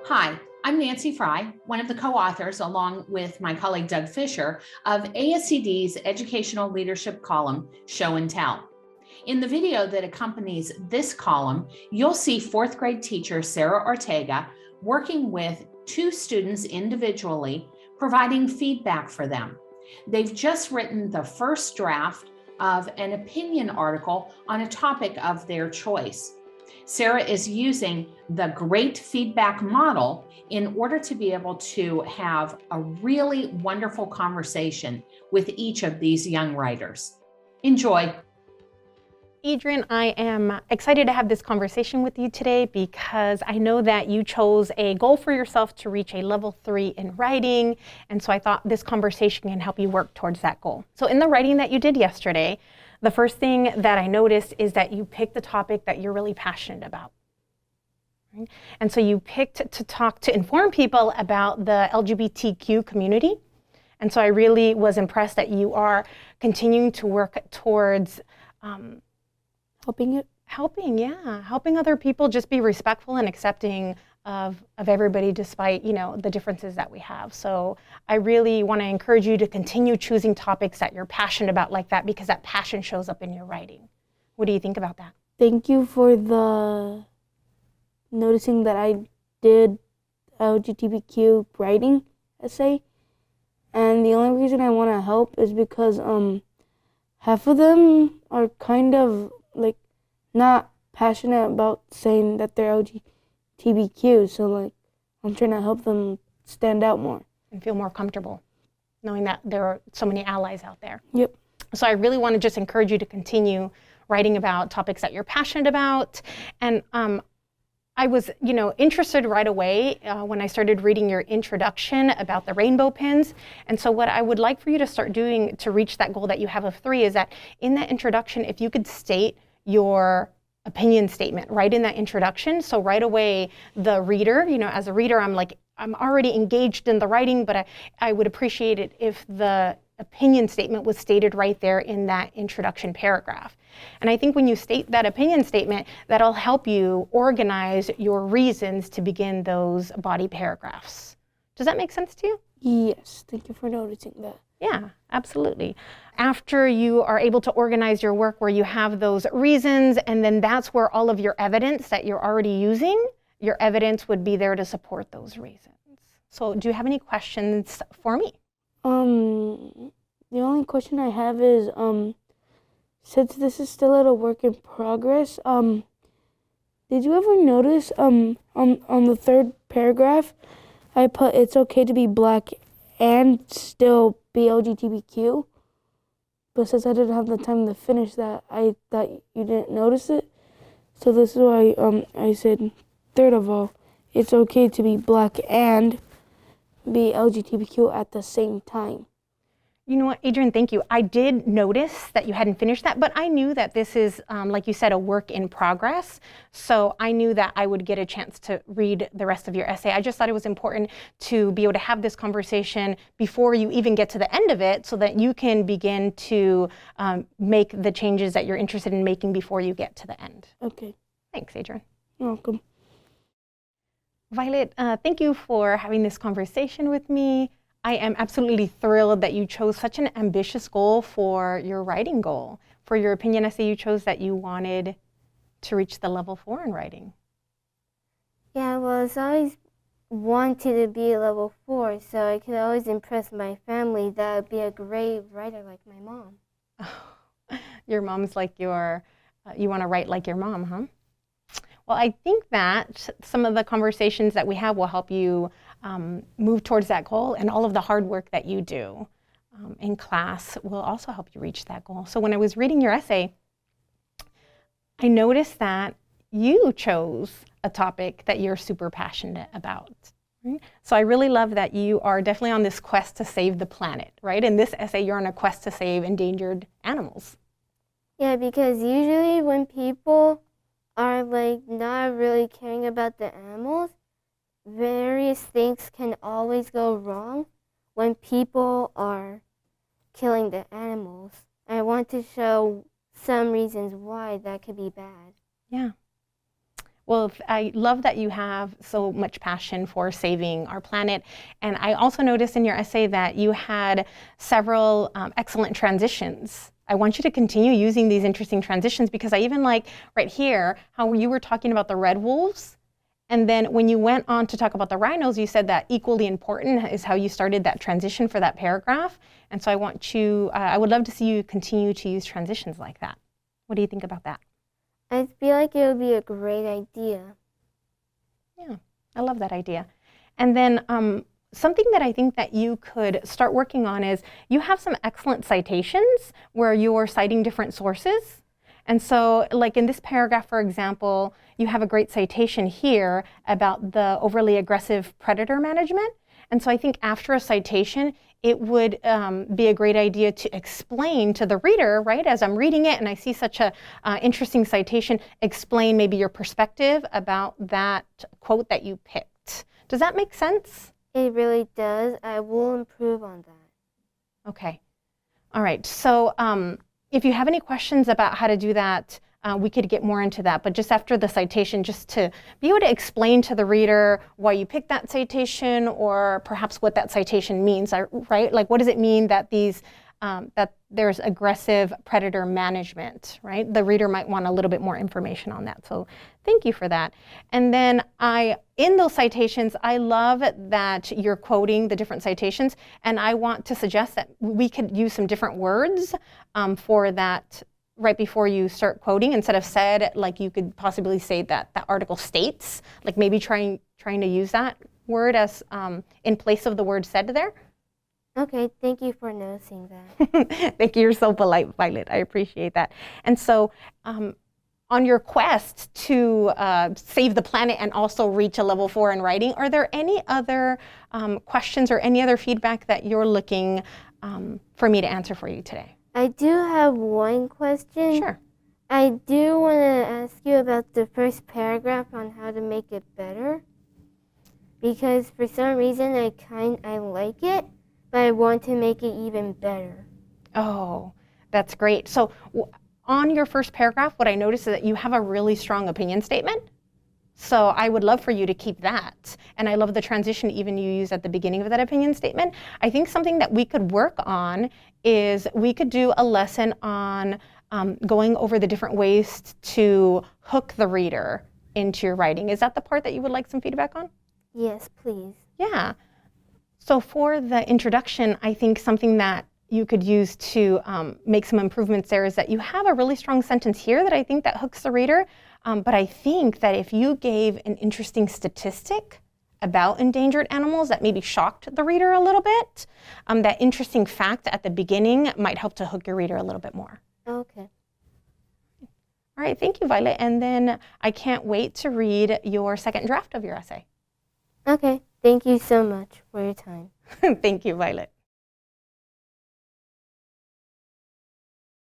Hi, I'm Nancy Frey, one of the co-authors, along with my colleague Doug Fisher, of ASCD's educational leadership column, Show and Tell. In the video that accompanies this column, you'll see fourth grade teacher Sarah Ortega working with two students individually, providing feedback for them. They've just written the first draft of an opinion article on a topic of their choice. Sarah is using the great feedback model in order to be able to have a really wonderful conversation with each of these young writers. Enjoy. Adrian, I am excited to have this conversation with you today because I know that you chose a goal for yourself to reach a level 3 in writing, and so I thought this conversation can help you work towards that goal. So in the writing that you did yesterday, the first thing that I noticed is that you picked the topic that you're really passionate about. Right? And so you picked to inform people about the LGBTQ community. And so I really was impressed that you are continuing to work towards helping other people just be respectful and accepting of everybody despite, the differences that we have. So I really want to encourage you to continue choosing topics that you're passionate about like that, because that passion shows up in your writing. What do you think about that? Thank you for the noticing that I did LGBTQ writing essay. And the only reason I want to help is because half of them are kind of like not passionate about saying that they're LGBTQ, so I'm trying to help them stand out more and feel more comfortable knowing that there are so many allies out there. Yep. So I really want to just encourage you to continue writing about topics that you're passionate about. And I was, interested right away when I started reading your introduction about the rainbow pins. And so what I would like for you to start doing to reach that goal that you have of 3 is that in that introduction, if you could state your opinion statement right in that introduction. So right away, the reader, as a reader, I'm already engaged in the writing, but I would appreciate it if the opinion statement was stated right there in that introduction paragraph. And I think when you state that opinion statement, that'll help you organize your reasons to begin those body paragraphs. Does that make sense to you? Yes, thank you for noticing that. Yeah, absolutely. After you are able to organize your work where you have those reasons, and then that's where all of your evidence that you're already using, your evidence would be there to support those reasons. So do you have any questions for me? The only question I have is, since this is still at a work in progress, did you ever notice, on the third paragraph, I put it's okay to be black and still be LGBTQ? But since I didn't have the time to finish that, I thought you didn't notice it. So this is why, I said, third of all, it's okay to be black and be LGBTQ at the same time. You know what, Adrian, thank you. I did notice that you hadn't finished that, but I knew that this is, like you said, a work in progress. So I knew that I would get a chance to read the rest of your essay. I just thought it was important to be able to have this conversation before you even get to the end of it, so that you can begin to make the changes that you're interested in making before you get to the end. Okay. Thanks, Adrian. You're welcome. Violet, thank you for having this conversation with me. I am absolutely thrilled that you chose such an ambitious goal for your writing goal. For your opinion essay, you chose that you wanted to reach the level 4 in writing. Yeah, well, I always wanted to be a level 4, so I could always impress my family that I'd be a great writer like my mom. Oh, your mom's like you want to write like your mom, huh? Well, I think that some of the conversations that we have will help you move towards that goal, and all of the hard work that you do in class will also help you reach that goal. So when I was reading your essay, I noticed that you chose a topic that you're super passionate about. Right? So I really love that you are definitely on this quest to save the planet, right? In this essay, you're on a quest to save endangered animals. Yeah, because usually when people are not really caring about the animals, various things can always go wrong when people are killing the animals. I want to show some reasons why that could be bad. Yeah. Well, I love that you have so much passion for saving our planet. And I also noticed in your essay that you had several excellent transitions. I want you to continue using these interesting transitions, because I even like right here how you were talking about the red wolves. And then when you went on to talk about the rhinos, you said that equally important is how you started that transition for that paragraph. And so I would love to see you continue to use transitions like that. What do you think about that? I feel like it would be a great idea. Yeah, I love that idea. And then something that I think that you could start working on is you have some excellent citations where you're citing different sources. And so like in this paragraph, for example, you have a great citation here about the overly aggressive predator management. And so I think after a citation, it would be a great idea to explain to the reader, right, as I'm reading it and I see such a interesting citation, explain maybe your perspective about that quote that you picked. Does that make sense? It really does. I will improve on that. Okay. All right. So if you have any questions about how to do that, we could get more into that. But just after the citation, just to be able to explain to the reader why you picked that citation, or perhaps what that citation means, right? Like, what does it mean that that there's aggressive predator management, right? The reader might want a little bit more information on that. So thank you for that. And then in those citations, I love that you're quoting the different citations, and I want to suggest that we could use some different words for that right before you start quoting. Instead of said, like you could possibly say that that article states, like maybe trying to use that word as in place of the word said there. Okay, thank you for noticing that. Thank you. You're so polite, Violet. I appreciate that. And so on your quest to save the planet and also reach a level 4 in writing, are there any other questions or any other feedback that you're looking for me to answer for you today? I do have one question. Sure. I do want to ask you about the first paragraph on how to make it better. Because for some reason I like it, but I want to make it even better. Oh, that's great. So on your first paragraph, what I noticed is that you have a really strong opinion statement. So I would love for you to keep that. And I love the transition even you use at the beginning of that opinion statement. I think something that we could work on is we could do a lesson on going over the different ways to hook the reader into your writing. Is that the part that you would like some feedback on? Yes, please. Yeah. So for the introduction, I think something that you could use to make some improvements there is that you have a really strong sentence here that I think that hooks the reader. But I think that if you gave an interesting statistic about endangered animals that maybe shocked the reader a little bit, that interesting fact at the beginning might help to hook your reader a little bit more. Okay. All right, thank you, Violet. And then I can't wait to read your second draft of your essay. Okay, thank you so much for your time. Thank you, Violet.